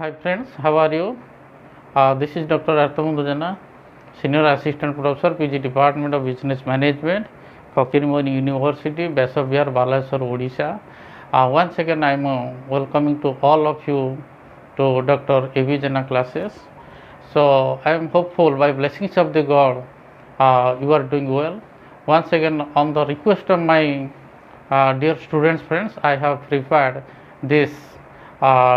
Hi friends, how are you? This is Dr. A B JENA, Senior Assistant Professor, PG Department of Business Management, Fakirimoni University, Basavihar, Balasore, Odisha. Once again, I am welcoming to all of you to Dr. A B JENA classes. So, I am hopeful by blessings of the God, you are doing well. Once again, on the request of my dear students, friends, I have prepared this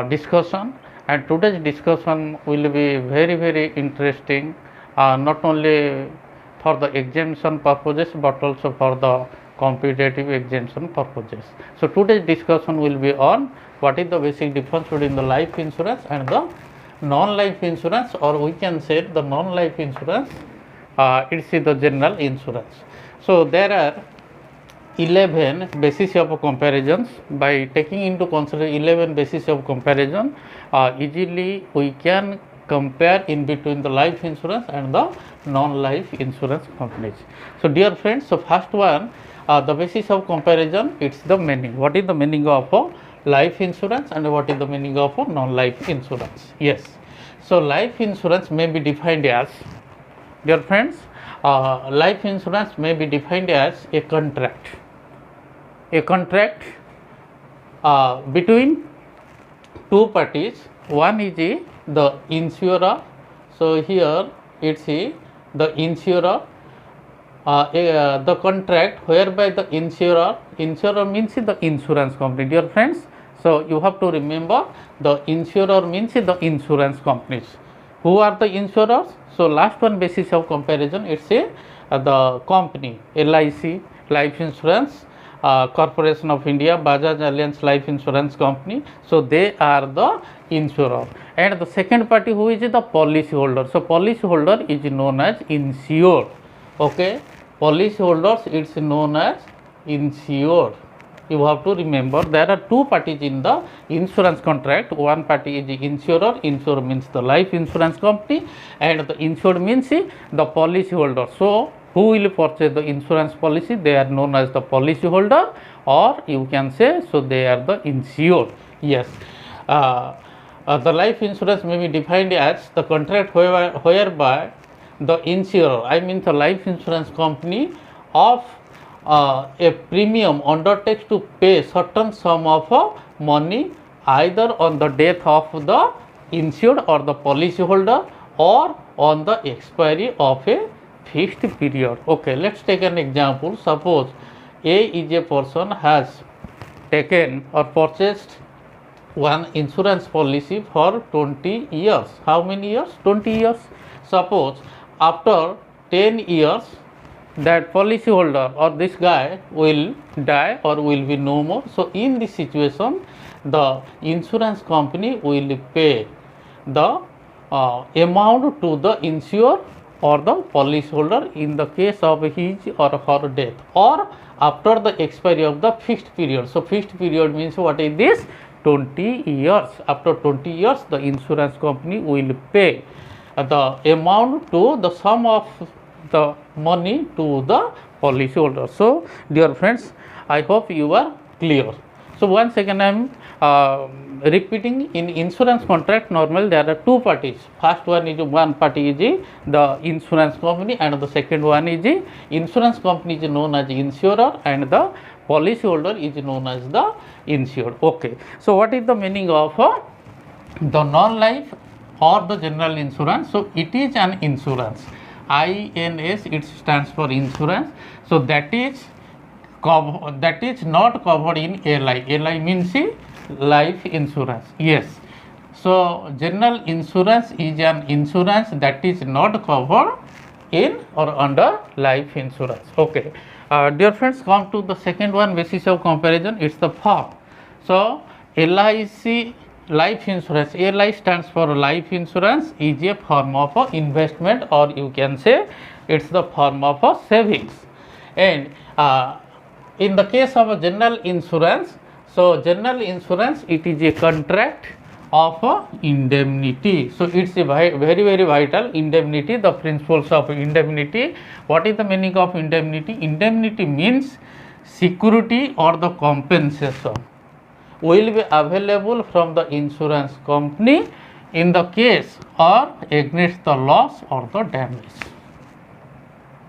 discussion, and today's discussion will be very interesting, not only for the examination purposes but also for the competitive examination purposes. So today's discussion will be on what is the basic difference between the life insurance and the non-life insurance, or we can say the non-life insurance, it's the general insurance. So there are 11 basis of comparisons. By taking into consideration 11 basis of comparison, easily we can compare in between the life insurance and the non-life insurance companies. So dear friends, so first one, the basis of comparison, it's the meaning. What is the meaning of life insurance and what is the meaning of non-life insurance? Yes, so life insurance may be defined as, dear friends, life insurance may be defined as a contract between two parties. One is the insurer. So here it's the insurer, the contract whereby the insurer means the insurance company, dear friends. So you have to remember, the insurer means the insurance companies. Who are the insurers? So last one basis of comparison, it's the company LIC, Life Insurance Corporation of India, Bajaj Allianz Life Insurance Company. So they are the insurer, and the second party, who is the policy holder. So policy holder is known as insured. Okay, policy holders, it's known as insured. You have to remember, there are two parties in the insurance contract. One party is the insurer. Insurer means the life insurance company, and the insured means the policy holder. So who will purchase the insurance policy? They are known as the policy holder, or you can say, so they are the insured. Yes, the life insurance may be defined as the contract whereby the insurer, I mean the life insurance company, of a premium undertakes to pay certain sum of money either on the death of the insured or the policy holder, or on the expiry of a fixed period. Okay, let's take an example. Suppose A is a person has taken or purchased one insurance policy for 20 years. How many years? 20 years. Suppose after 10 years that policy holder or this guy will die or will be no more. So in this situation, the insurance company will pay the amount to the insurer or the policy holder in the case of his or her death, or after the expiry of the fixed period. So fixed period means what is this? 20 years. After 20 years, the insurance company will pay the amount to the sum of the money to the policy holder. So dear friends, I hope you are clear. So once again, I am repeating, in insurance contract normally there are two parties. First one is, one party is the insurance company, and the second one is the insurance company is known as insurer, and the policy holder is known as the insured. Okay, so what is the meaning of the non-life or the general insurance? So it is an insurance. INS, it stands for insurance. So that is not covered in LI. LI means life insurance. Yes, so general insurance is an insurance that is not covered in or under life insurance. Okay, dear friends, come to the second one basis of comparison. It's the form. So LIC, life insurance, LI stands for life insurance, is a form of investment, or you can say it's the form of savings. And in the case of a general insurance, so general insurance, it is a contract of indemnity. So it's a very vital, indemnity, the principles of indemnity. What is the meaning of indemnity? Indemnity means security or the compensation will be available from the insurance company in the case or against the loss or the damage.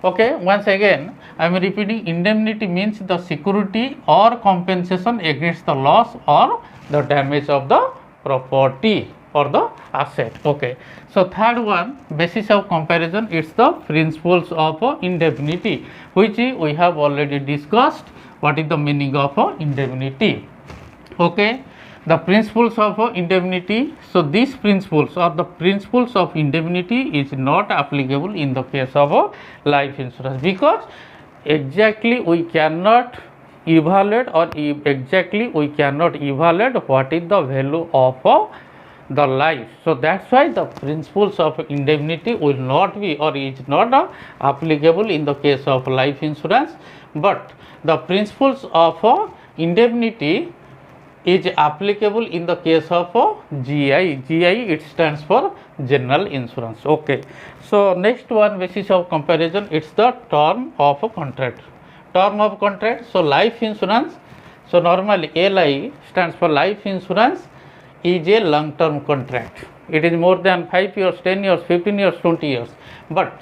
Okay, once again I am repeating, indemnity means the security or compensation against the loss or the damage of the property or the asset. Okay, so third one, basis of comparison, it's the principles of indemnity, which we have already discussed. What is the meaning of indemnity? Okay, the principles of indemnity. So these principles or the principles of indemnity is not applicable in the case of life insurance, because exactly we cannot evaluate or exactly we cannot evaluate what is the value of the life. So that's why the principles of indemnity will not be or is not applicable in the case of life insurance, but the principles of indemnity is applicable in the case of GI. GI, it stands for general insurance. Okay, so next one, basis of comparison, it's the term of a contract. Term of contract. So life insurance, so normally LI stands for life insurance, is a long term contract. It is more than 5 years, 10 years, 15 years, 20 years. But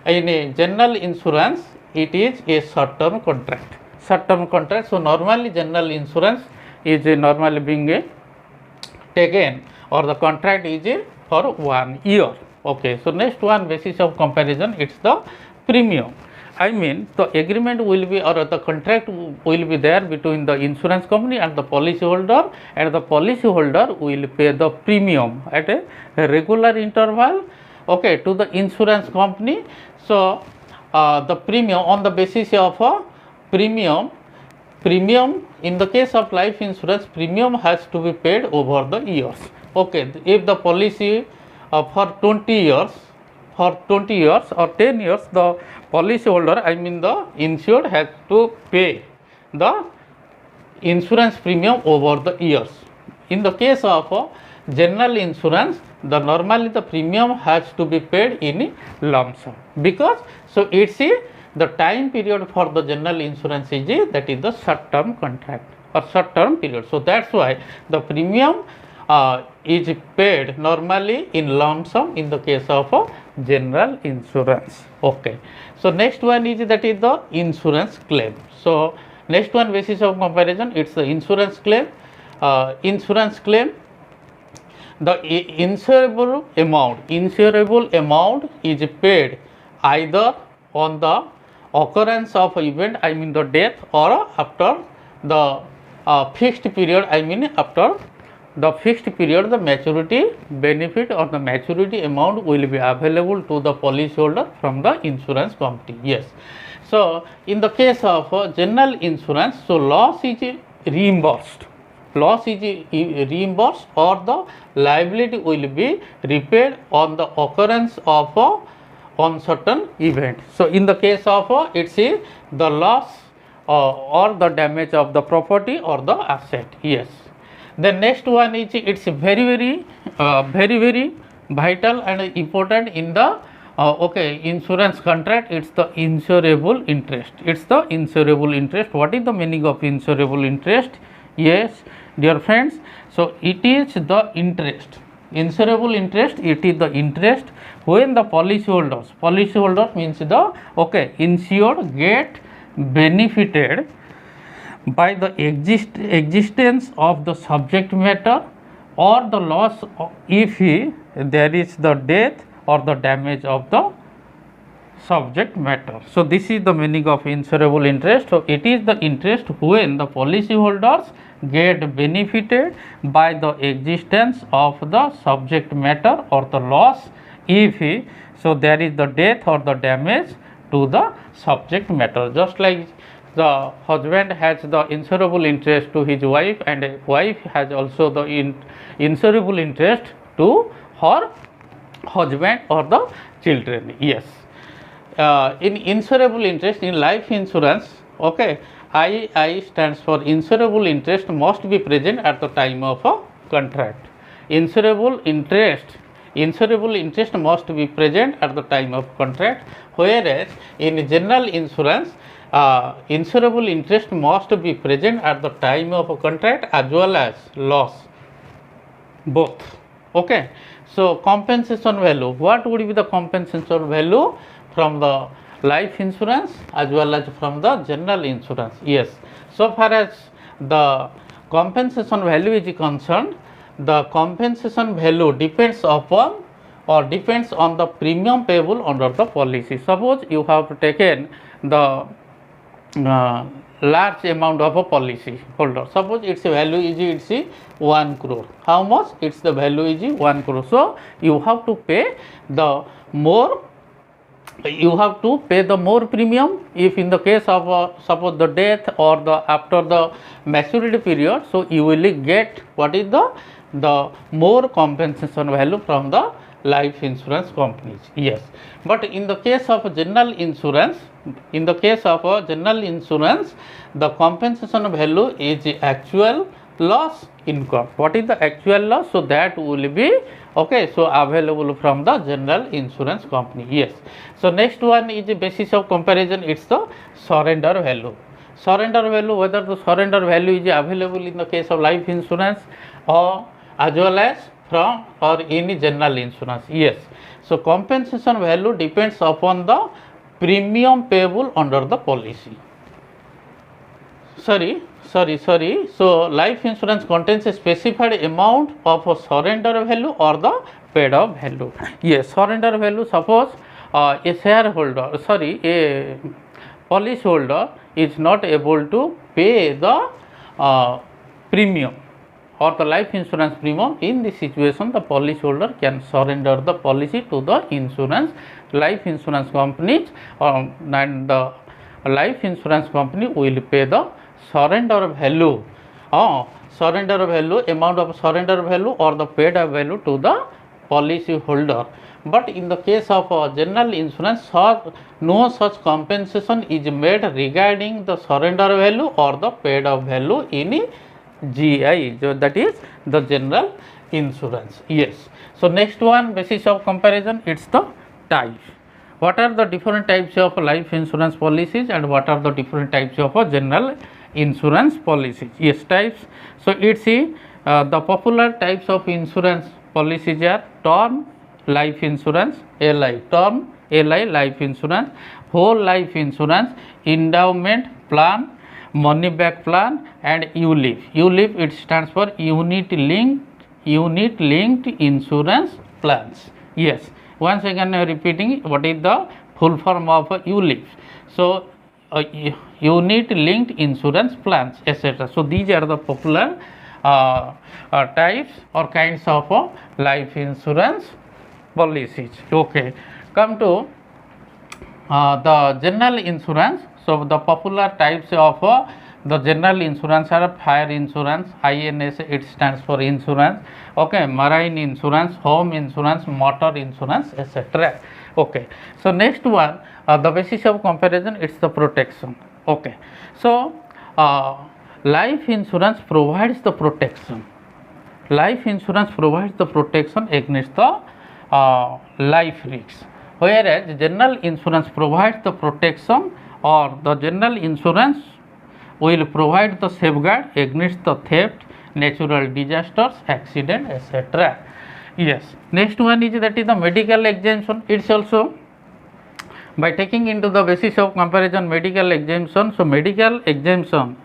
in a general insurance, it is a short term contract. Short term contract. So normally general insurance is normally being taken, or the contract is for 1 year. Okay, so next one, basis of comparison, it's the premium. I mean, the agreement will be, or the contract will be there between the insurance company and the policyholder, and the policyholder will pay the premium at a regular interval, okay, to the insurance company. So the premium on the basis of premium in the case of life insurance, premium has to be paid over the years. Okay, if the policy for 20 years or 10 years, the policyholder, I mean the insured, has to pay the insurance premium over the years. In the case of general insurance, the normally the premium has to be paid in lump sum, because so it's the time period for the general insurance is that is the short term contract or short term period. So that's why the premium is paid normally in lump sum in the case of general insurance. Okay, so next one is that is the insurance claim. So next one, basis of comparison, it's the insurance claim. Insurance claim, the insurable amount is paid either on the occurrence of event, I mean the death, or after the fixed period, I mean after the fixed period, the maturity benefit or the maturity amount will be available to the policyholder from the insurance company. Yes, so in the case of general insurance, so loss is reimbursed, or the liability will be repaid on the occurrence of uncertain event. So in the case of it's the loss or the damage of the property or the asset. Yes. The next one is, it's very vital and important in the insurance contract. It's the insurable interest. It's the insurable interest. What is the meaning of insurable interest? Yes, dear friends, so it is the interest. Insurable interest, it is the interest when the policyholder means the insured get benefited by the existence of the subject matter or the loss if there is the death or the damage of the subject matter. So this is the meaning of insurable interest. So it is the interest when the policyholders get benefited by the existence of the subject matter or the loss if so there is the death or the damage to the subject matter. Just like the husband has the insurable interest to his wife, and wife has also the insurable interest to her husband or the children. Yes, in insurable interest in life insurance, I stands for insurable interest must be present at the time of a contract. Insurable interest must be present at the time of contract, whereas in general insurance, insurable interest must be present at the time of a contract as well as loss, both. Okay, So compensation value, what would be the compensation value from the life insurance as well as from the general insurance? Yes, so far as the compensation value is concerned, the compensation value depends upon or depends on the premium payable under the policy. Suppose you have taken the large amount of a policy holder. Suppose its value is 1 crore. How much? Its the value is 1 crore. So you have to pay the more. You have to pay the more premium if in the case of suppose the death or the after the maturity period. So you will get what is the more compensation value from the life insurance companies. Yes, but in the case of general insurance, the compensation value is actual loss income. What is the actual loss? So that will be okay, so available from the general insurance company. Yes, so next one is the basis of comparison. It's the surrender value. Surrender value, whether the surrender value is available in the case of life insurance or as well as from or any general insurance. Yes, so compensation value depends upon the premium payable under the policy. Sorry. So life insurance contains a specified amount of a surrender value or the paid up value. Yes, surrender value, suppose a shareholder, a policy holder is not able to pay the premium or the life insurance premium. In this situation, the policy holder can surrender the policy to the life insurance companies, and the life insurance company will pay the surrender value, amount of surrender value or the paid up value to the policy holder. But in the case of general insurance, no such compensation is made regarding the surrender value or the paid up value in GI, so that is the general insurance. Yes, so next one, basis of comparison, it's the type. What are the different types of life insurance policies and what are the different types of general insurance policies? Yes, types. So it's the popular types of insurance policies are term life insurance, term life insurance, whole life insurance, endowment plan, money back plan, and ULIP. ULIP, it stands for unit linked insurance plans. Yes, once again I am repeating what is the full form of ULIP. So unit linked insurance plans, etc. So these are the popular types or kinds of life insurance policies. Okay, come to the general insurance. So the popular types of the general insurance are fire insurance, INS, it stands for insurance. Okay, marine insurance, home insurance, motor insurance, etc. Okay, so next one, the basis of comparison, it's the protection. Okay, so life insurance provides the protection. Life insurance provides the protection against the life risks, whereas general insurance provides the protection, or the general insurance will provide the safeguard against the theft, natural disasters, accident, etc. Yes, next one is that is the medical exemption. It's also by taking into the basis of comparison medical exemption. So medical exemption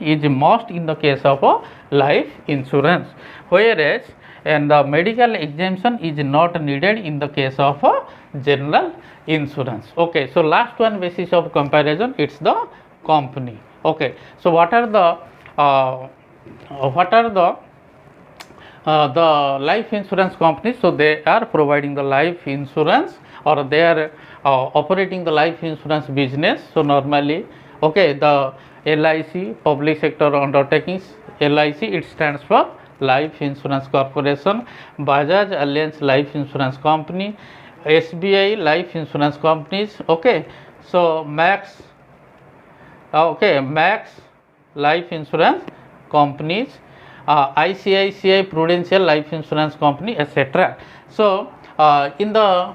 is must in the case of life insurance, whereas and the medical exemption is not needed in the case of general insurance. Okay, so last one basis of comparison, it's the company. Okay, so what are the life insurance companies? So they are providing the life insurance, or they are operating the life insurance business. So normally, okay, the LIC, public sector undertakings, LIC, it stands for Life Insurance Corporation, Bajaj Allianz Life Insurance Company, SBI Life Insurance Companies. Okay, so Max Life Insurance Companies, ICICI Prudential Life Insurance Company, etc. So in the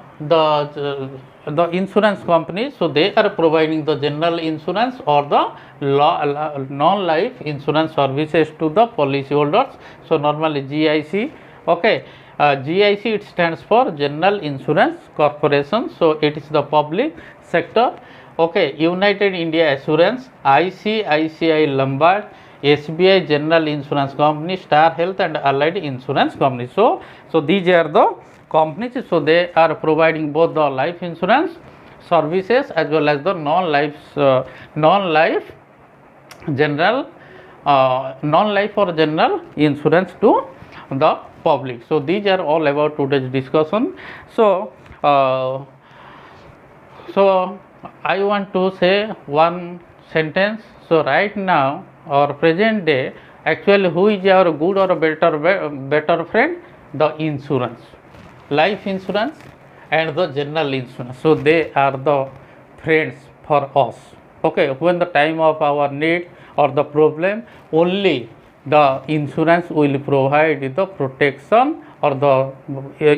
insurance companies, so they are providing the general insurance or the non-life insurance services to the policyholders. So normally GIC, Okay, GIC, it stands for General Insurance Corporation, so it is the public sector. Okay, United India Assurance, ICICI Lombard, SBI General Insurance Company, Star Health and Allied Insurance Company. So these are the companies. So they are providing both the life insurance services as well as the non-life general non-life or general insurance to the public. So these are all about today's discussion. So I want to say one sentence. So right now, or present day, actually who is our good or better friend? The insurance, life insurance and the general insurance. So they are the friends for us. Okay, when the time of our need or the problem, only the insurance will provide the protection, or the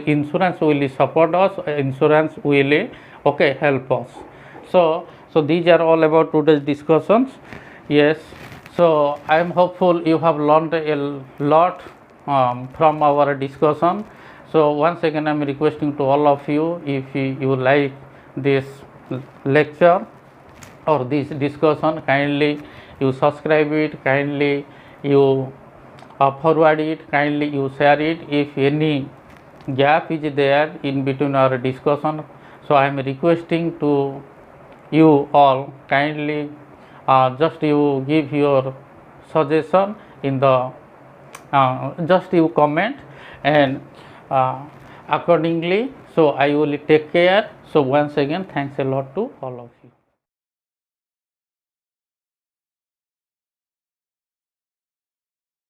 insurance will support us, insurance will help us. So these are all about today's discussions. Yes, so I am hopeful you have learned a lot from our discussion. So once again I am requesting to all of you, if you like this lecture or this discussion, kindly you subscribe it, kindly you forward it, kindly you share it. If any gap is there in between our discussion, so I am requesting to you all, kindly just you give your suggestion in the just you comment, and accordingly so I will take care. So once again, thanks a lot to all of you.